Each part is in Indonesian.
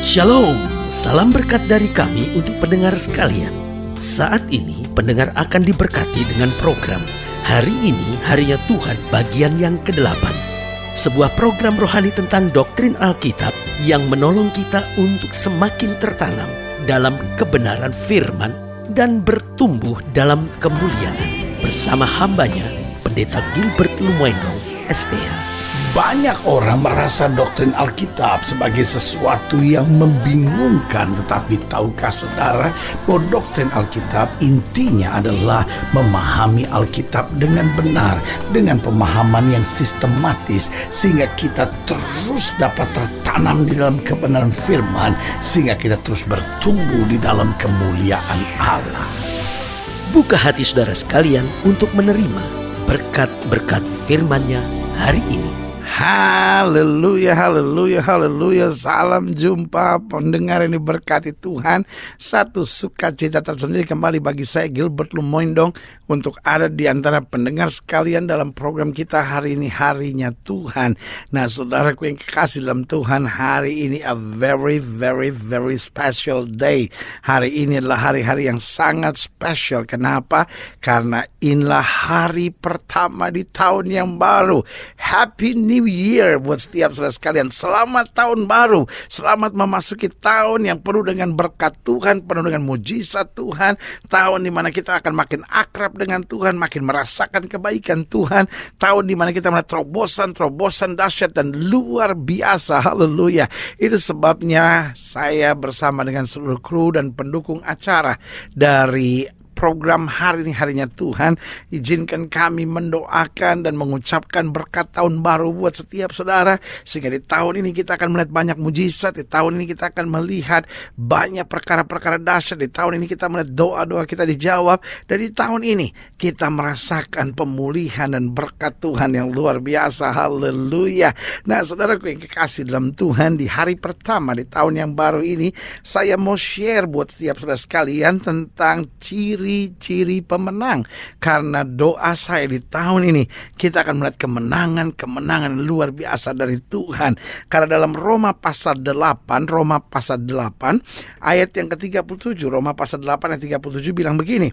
Shalom, salam berkat dari kami untuk pendengar sekalian. Saat ini pendengar akan diberkati dengan program Hari Ini Harinya Tuhan bagian yang ke-8. Sebuah program rohani tentang doktrin Alkitab yang menolong kita untuk semakin tertanam dalam kebenaran firman dan bertumbuh dalam kemuliaan. Bersama hambanya, Pendeta Gilbert Lumoindong, STH. Banyak orang merasa doktrin Alkitab sebagai sesuatu yang membingungkan. Tetapi tahukah saudara bahwa doktrin Alkitab intinya adalah memahami Alkitab dengan benar, dengan pemahaman yang sistematis, sehingga kita terus dapat tertanam di dalam kebenaran firman, sehingga kita terus bertumbuh di dalam kemuliaan Allah. Buka hati saudara sekalian untuk menerima berkat-berkat firman-Nya hari ini. Haleluya, haleluya, haleluya. Salam jumpa pendengar yang diberkati Tuhan. Satu sukacita tersendiri kembali bagi saya Gilbert Lumoindong untuk ada di antara pendengar sekalian dalam program kita Hari Ini Harinya Tuhan. Nah, saudaraku yang kekasih dalam Tuhan, hari ini a very, very, very special day. Hari ini adalah hari-hari yang sangat special. Kenapa? Karena inilah hari pertama di tahun yang baru. Happy New Year buat setiap saudara sekalian. Selamat tahun baru. Selamat memasuki tahun yang penuh dengan berkat Tuhan, penuh dengan mujizat Tuhan. Tahun di mana kita akan makin akrab dengan Tuhan, makin merasakan kebaikan Tuhan. Tahun di mana kita melihat terobosan dahsyat dan luar biasa. Haleluya. Itu sebabnya saya bersama dengan seluruh kru dan pendukung acara dari program Hari Ini Harinya Tuhan, izinkan kami mendoakan dan mengucapkan berkat tahun baru buat setiap saudara, sehingga di tahun ini kita akan melihat banyak mujizat. Di tahun ini kita akan melihat banyak perkara-perkara dahsyat. Di tahun ini kita melihat doa-doa kita dijawab. Dan di tahun ini kita merasakan pemulihan dan berkat Tuhan yang luar biasa. Haleluya. Nah, saudaraku yang kekasih dalam Tuhan, di hari pertama di tahun yang baru ini, saya mau share buat setiap saudara sekalian tentang ciri pemenang. Karena doa saya di tahun ini, kita akan melihat kemenangan luar biasa dari Tuhan. Karena dalam Roma pasal 8 ayat yang ke-37, Roma pasal 8 ayat 37 bilang begini: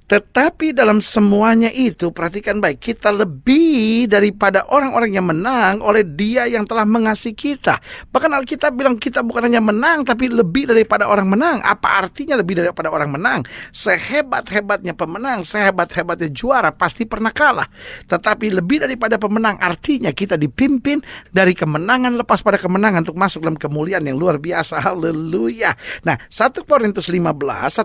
tetapi dalam semuanya itu, perhatikan baik, kita lebih daripada orang-orang yang menang oleh Dia yang telah mengasihi kita. Bahkan Alkitab bilang kita bukan hanya menang, tapi lebih daripada orang menang. Apa artinya lebih daripada orang menang? Sehebat-hebatnya pemenang, sehebat-hebatnya juara, pasti pernah kalah. Tetapi lebih daripada pemenang, artinya kita dipimpin dari kemenangan lepas pada kemenangan untuk masuk dalam kemuliaan yang luar biasa. Haleluya. Nah, 1 Korintus 15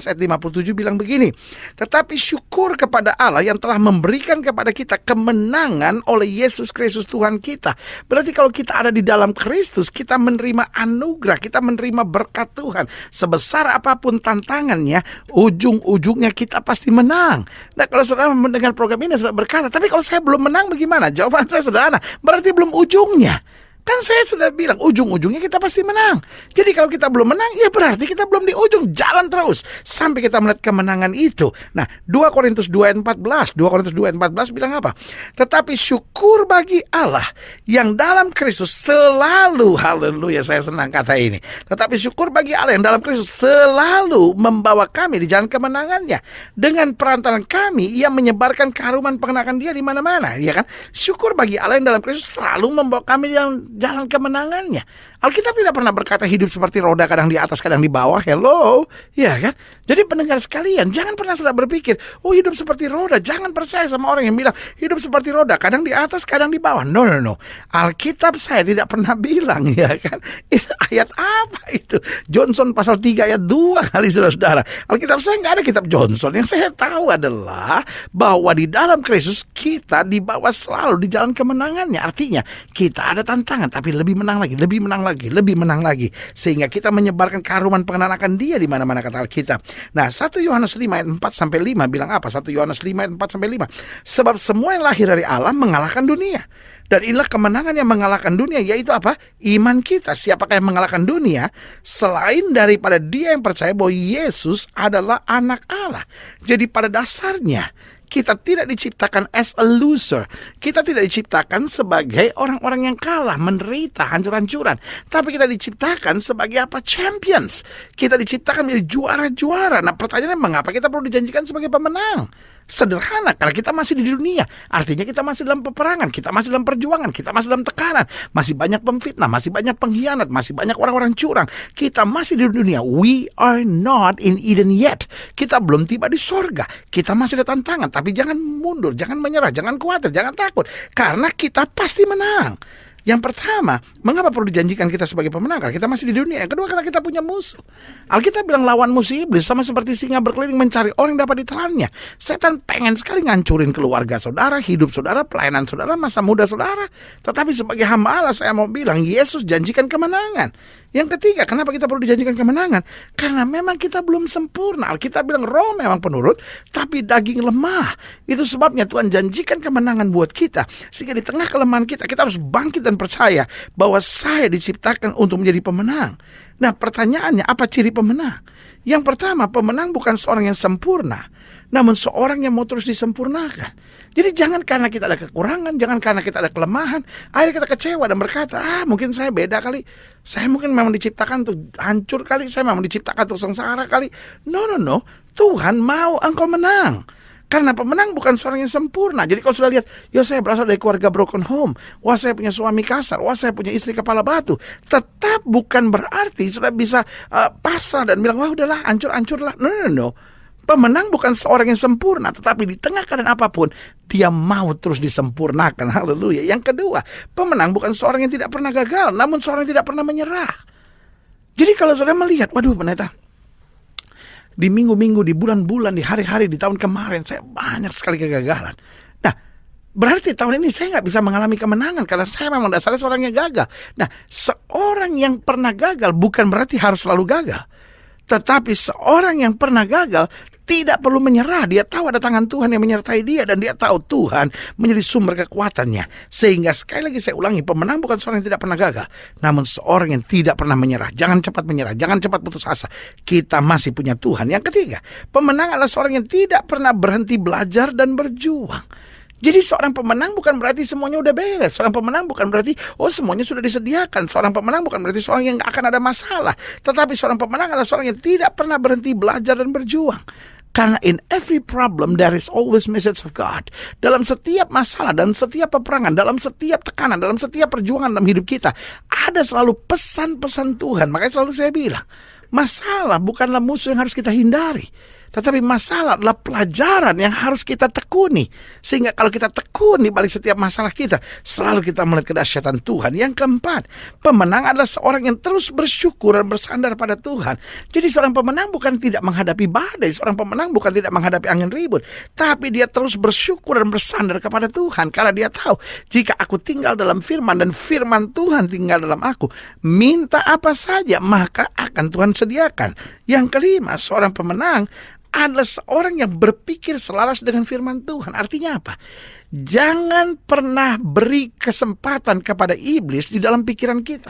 ayat 57 bilang begini: tetapi syukur kepada Allah yang telah memberikan kepada kita kemenangan oleh Yesus Kristus Tuhan kita. Berarti kalau kita ada di dalam Kristus, kita menerima anugerah, kita menerima berkat Tuhan. Sebesar apapun tantangannya, ujung-ujungnya kita pasti menang. Nah, kalau saudara mendengar program ini, saudara berkata, tapi kalau saya belum menang bagaimana? Jawaban saya sederhana, berarti belum ujungnya. Kan saya sudah bilang ujung-ujungnya kita pasti menang. Jadi kalau kita belum menang, ya berarti kita belum di ujung. Jalan terus sampai kita melihat kemenangan itu. Nah, 2 Korintus 2 ayat 14 bilang apa? Tetapi syukur bagi Allah yang dalam Kristus selalu, haleluya, saya senang kata ini. Tetapi syukur bagi Allah yang dalam Kristus selalu membawa kami di jalan kemenangannya. Dengan perantaraan kami, Ia menyebarkan keharuman pengenakan Dia di mana-mana, ya kan? Syukur bagi Allah yang dalam Kristus selalu membawa kami di jalan kemenangannya. Alkitab tidak pernah berkata hidup seperti roda, kadang di atas kadang di bawah. Hello, ya kan? Jadi pendengar sekalian, jangan pernah sudah berpikir, oh hidup seperti roda. Jangan percaya sama orang yang bilang hidup seperti roda, kadang di atas kadang di bawah. No. Alkitab saya tidak pernah bilang, ya kan? Itu ayat apa itu? Johnson pasal 3 ayat 2 kali, saudara. Alkitab saya nggak ada kitab Johnson. Yang saya tahu adalah bahwa di dalam Kristus kita dibawa selalu di jalan kemenangannya. Artinya kita ada tantangan, tapi lebih menang lagi, sehingga kita menyebarkan keharuman pengenalan Dia di mana-mana, kata Alkitab. Nah, 1 Yohanes 5 ayat 4-5 bilang apa? 1 Yohanes 5 ayat 4-5. Sebab semua yang lahir dari Allah mengalahkan dunia. Dan inilah kemenangan yang mengalahkan dunia, yaitu apa? Iman kita. Siapakah yang mengalahkan dunia? Selain daripada dia yang percaya bahwa Yesus adalah anak Allah. Jadi pada dasarnya Kita tidak diciptakan as a loser. Kita tidak diciptakan sebagai orang-orang yang kalah, menderita, hancur-hancuran. Tapi kita diciptakan sebagai apa? Champions. Kita diciptakan menjadi juara-juara. Nah, pertanyaannya mengapa kita perlu dijanjikan sebagai pemenang? Sederhana, karena kita masih di dunia. Artinya kita masih dalam peperangan, kita masih dalam perjuangan, kita masih dalam tekanan. Masih banyak pemfitnah, masih banyak pengkhianat, masih banyak orang-orang curang. Kita masih di dunia. We are not in Eden yet. Kita belum tiba di sorga. Kita masih ada tantangan, tapi jangan mundur, jangan menyerah, jangan khawatir, jangan takut. Karena kita pasti menang. Yang pertama, mengapa perlu dijanjikan kita sebagai pemenang? Karena kita masih di dunia. Yang kedua, karena kita punya musuh. Alkitab bilang lawan musuh iblis sama seperti singa berkeliling mencari orang yang dapat ditelannya. Setan pengen sekali ngancurin keluarga saudara, hidup saudara, pelayanan saudara, masa muda saudara. Tetapi sebagai hamba Allah saya mau bilang, Yesus janjikan kemenangan. Yang ketiga, kenapa kita perlu dijanjikan kemenangan? Karena memang kita belum sempurna. Alkitab bilang roh memang penurut, tapi daging lemah. Itu sebabnya Tuhan janjikan kemenangan buat kita. Sehingga di tengah kelemahan kita harus bangkit dan percaya bahwa saya diciptakan untuk menjadi pemenang. Nah, pertanyaannya, apa ciri pemenang? Yang pertama, pemenang bukan seorang yang sempurna, namun seorang yang mau terus disempurnakan. Jadi jangan karena kita ada kekurangan, jangan karena kita ada kelemahan, akhirnya kita kecewa dan berkata, mungkin saya beda kali, saya mungkin memang diciptakan untuk hancur kali, saya memang diciptakan untuk sengsara kali. No, Tuhan mau engkau menang. Karena pemenang bukan seorang yang sempurna. Jadi kalau sudah lihat, saya berasal dari keluarga broken home, wah saya punya suami kasar, wah saya punya istri kepala batu, tetap bukan berarti sudah bisa pasrah dan bilang, wah udahlah, hancur-hancurlah. No. Pemenang bukan seorang yang sempurna, tetapi di tengah keadaan apapun, dia mau terus disempurnakan. Haleluya. Yang kedua, pemenang bukan seorang yang tidak pernah gagal, namun seorang yang tidak pernah menyerah. Jadi kalau saudara melihat, waduh pendeta, di minggu-minggu, di bulan-bulan, di hari-hari, di tahun kemarin, saya banyak sekali kegagalan. Nah, berarti tahun ini saya nggak bisa mengalami kemenangan, karena saya memang dasarnya seorang yang gagal. Nah, seorang yang pernah gagal bukan berarti harus selalu gagal. Tetapi seorang yang pernah gagal tidak perlu menyerah. Dia tahu ada tangan Tuhan yang menyertai dia, dan dia tahu Tuhan menjadi sumber kekuatannya. Sehingga sekali lagi saya ulangi, pemenang bukan seorang yang tidak pernah gagal, namun seorang yang tidak pernah menyerah. Jangan cepat menyerah, jangan cepat putus asa. Kita masih punya Tuhan. Yang ketiga, pemenang adalah seorang yang tidak pernah berhenti belajar dan berjuang. Jadi seorang pemenang bukan berarti semuanya udah beres. Seorang pemenang bukan berarti semuanya sudah disediakan. Seorang pemenang bukan berarti seorang yang gak akan ada masalah. Tetapi seorang pemenang adalah seorang yang tidak pernah berhenti belajar dan berjuang. Karena in every problem there is always message of God. Dalam setiap masalah, dalam setiap peperangan, dalam setiap tekanan, dalam setiap perjuangan dalam hidup kita, ada selalu pesan-pesan Tuhan. Makanya selalu saya bilang, masalah bukanlah musuh yang harus kita hindari, tetapi masalah adalah pelajaran yang harus kita tekuni. Sehingga kalau kita tekuni balik setiap masalah kita, selalu kita melihat kedahsyatan Tuhan. Yang keempat, pemenang adalah seorang yang terus bersyukur dan bersandar pada Tuhan. Jadi seorang pemenang bukan tidak menghadapi badai, seorang pemenang bukan tidak menghadapi angin ribut, tapi dia terus bersyukur dan bersandar kepada Tuhan. Karena dia tahu, jika aku tinggal dalam firman dan firman Tuhan tinggal dalam aku, minta apa saja maka akan Tuhan sediakan. Yang kelima, seorang pemenang adalah seorang yang berpikir selaras dengan firman Tuhan. Artinya apa? Jangan pernah beri kesempatan kepada iblis di dalam pikiran kita.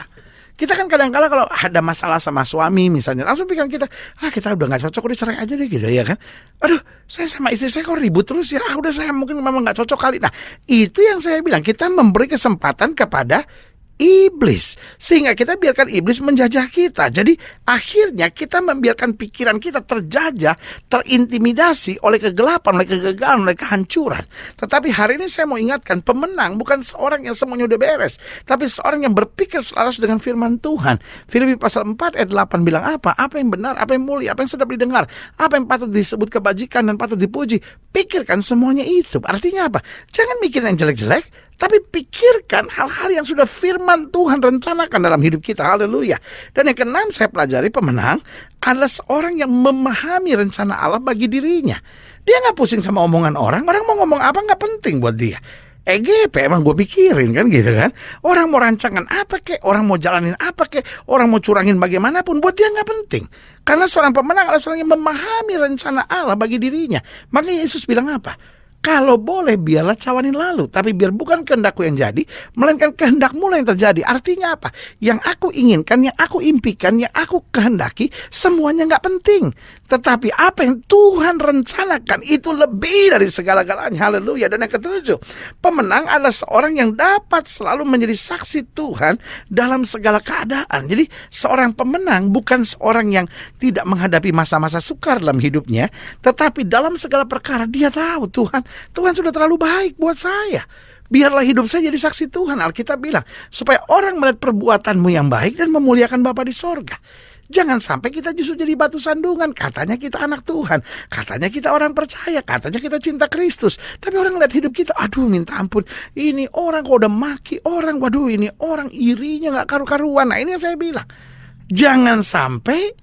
Kita kan kadang-kala kalau ada masalah sama suami misalnya, langsung pikiran kita, kita udah gak cocok, udah cerai aja deh gitu ya kan. Aduh, saya sama istri saya kok ribut terus ya, udah saya mungkin memang gak cocok kali. Nah, itu yang saya bilang, kita memberi kesempatan kepada iblis, sehingga kita biarkan iblis menjajah kita. Jadi akhirnya kita membiarkan pikiran kita terjajah, terintimidasi oleh kegelapan, oleh kegagalan, oleh kehancuran. Tetapi hari ini saya mau ingatkan, pemenang bukan seorang yang semuanya udah beres, tapi seorang yang berpikir selaras dengan firman Tuhan. Filipi pasal 4 ayat 8 bilang apa? Apa yang benar, apa yang mulia, apa yang sedap didengar, apa yang patut disebut kebajikan dan patut dipuji, pikirkan semuanya itu. Artinya apa? Jangan mikirin yang jelek-jelek, tapi pikirkan hal-hal yang sudah firman Tuhan rencanakan dalam hidup kita. Haleluya. Dan yang keenam saya pelajari, pemenang adalah seorang yang memahami rencana Allah bagi dirinya. Dia gak pusing sama omongan orang mau ngomong apa gak penting buat dia. EGP emang gue pikirin kan gitu kan. Orang mau rancangan apa kek, orang mau jalanin apa kek, orang mau curangin bagaimanapun, buat dia gak penting. Karena seorang pemenang adalah seorang yang memahami rencana Allah bagi dirinya. Makanya Yesus bilang apa? Kalau boleh biarlah cawan ini lalu, tapi biar bukan kehendakku yang jadi, melainkan kehendakmu yang terjadi. Artinya apa? Yang aku inginkan, yang aku impikan, yang aku kehendaki, semuanya gak penting. Tetapi apa yang Tuhan rencanakan itu lebih dari segala-galanya. Haleluya. Dan yang ketujuh, pemenang adalah seorang yang dapat selalu menjadi saksi Tuhan dalam segala keadaan. Jadi seorang pemenang bukan seorang yang tidak menghadapi masa-masa sukar dalam hidupnya, tetapi dalam segala perkara dia tahu Tuhan sudah terlalu baik buat saya. Biarlah hidup saya jadi saksi Tuhan. Alkitab bilang, supaya orang melihat perbuatanmu yang baik dan memuliakan Bapa di sorga. Jangan sampai kita justru jadi batu sandungan. Katanya kita anak Tuhan, katanya kita orang percaya, katanya kita cinta Kristus. Tapi orang lihat hidup kita, aduh minta ampun, ini orang kok udah maki orang, waduh ini orang irinya gak karu-karuan. Nah ini yang saya bilang, jangan sampai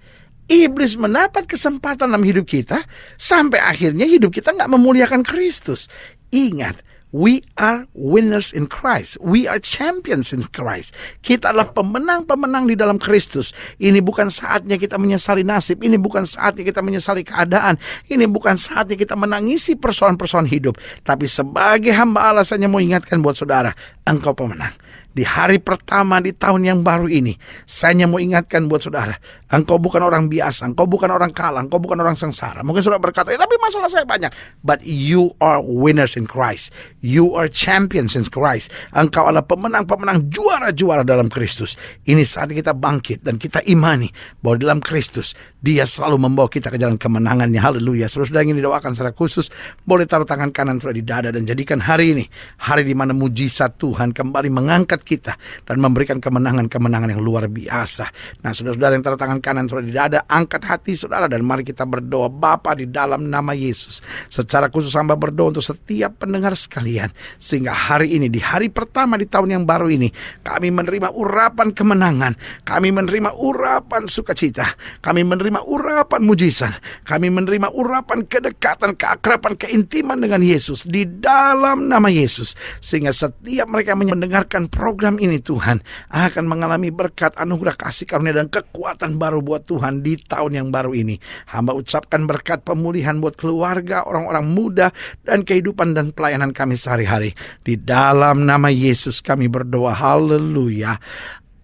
iblis mendapat kesempatan dalam hidup kita sampai akhirnya hidup kita gak memuliakan Kristus. Ingat, we are winners in Christ. We are champions in Christ. Kita adalah pemenang-pemenang di dalam Kristus. Ini bukan saatnya kita menyesali nasib. Ini bukan saatnya kita menyesali keadaan. Ini bukan saatnya kita menangisi persoalan-persoalan hidup. Tapi sebagai hamba Allah, saya mau ingatkan buat saudara, engkau pemenang. Di hari pertama di tahun yang baru ini, saya mau ingatkan buat saudara, engkau bukan orang biasa, engkau bukan orang kalah, engkau bukan orang sengsara. Mungkin saudara berkata, tapi masalah saya banyak. But you are winners in Christ. You are champions in Christ. Engkau adalah pemenang-pemenang, juara-juara dalam Kristus. Ini saat kita bangkit dan kita imani bahwa dalam Kristus Dia selalu membawa kita ke jalan kemenangannya. Haleluya. Saudara ingin didoakan secara khusus, boleh taruh tangan kanan saudara di dada dan jadikan hari ini hari di mana mujizat Tuhan kembali mengangkat kita dan memberikan kemenangan-kemenangan yang luar biasa. Nah, saudara-saudara yang taruh tangan kanan saudara di dada, angkat hati saudara dan mari kita berdoa. Bapa, di dalam nama Yesus, secara khusus hamba berdoa untuk setiap pendengar sekalian, sehingga hari ini, di hari pertama di tahun yang baru ini, kami menerima urapan kemenangan, kami menerima urapan sukacita, kami menerima urapan mujizat, kami menerima urapan kedekatan, keakraban, keintiman dengan Yesus di dalam nama Yesus, sehingga setiap mereka mendengarkan program ini Tuhan akan mengalami berkat, anugerah, kasih karunia dan kekuatan baru buat Tuhan di tahun yang baru ini. Hamba ucapkan berkat pemulihan buat keluarga, orang-orang muda dan kehidupan dan pelayanan kami sehari-hari. Di dalam nama Yesus kami berdoa. Haleluya.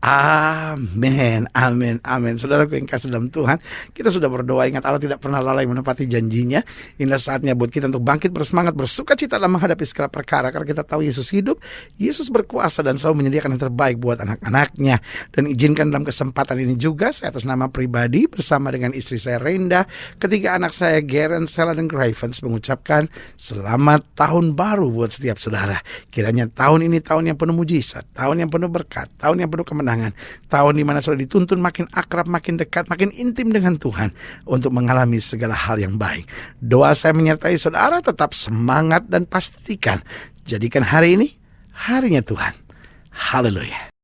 Amin, amin, amin. Saudaraku yang kasih dalam Tuhan, kita sudah berdoa. Ingat, Allah tidak pernah lalai menepati janjinya. Inilah saatnya buat kita untuk bangkit bersemangat, bersuka cita dalam menghadapi segala perkara. Karena kita tahu Yesus hidup, Yesus berkuasa dan selalu menyediakan yang terbaik buat anak-anaknya. Dan izinkan dalam kesempatan ini juga, saya atas nama pribadi bersama dengan istri saya Renda, ketiga anak saya Garen, Sela dan Gravens mengucapkan selamat tahun baru buat setiap saudara. Kiranya tahun ini tahun yang penuh mujizat, tahun yang penuh berkat, tahun yang penuh kemenangan, tahun di mana saudara dituntun makin akrab, makin dekat, makin intim dengan Tuhan untuk mengalami segala hal yang baik. Doa saya menyertai saudara, tetap semangat dan pastikan jadikan hari ini harinya Tuhan. Haleluya.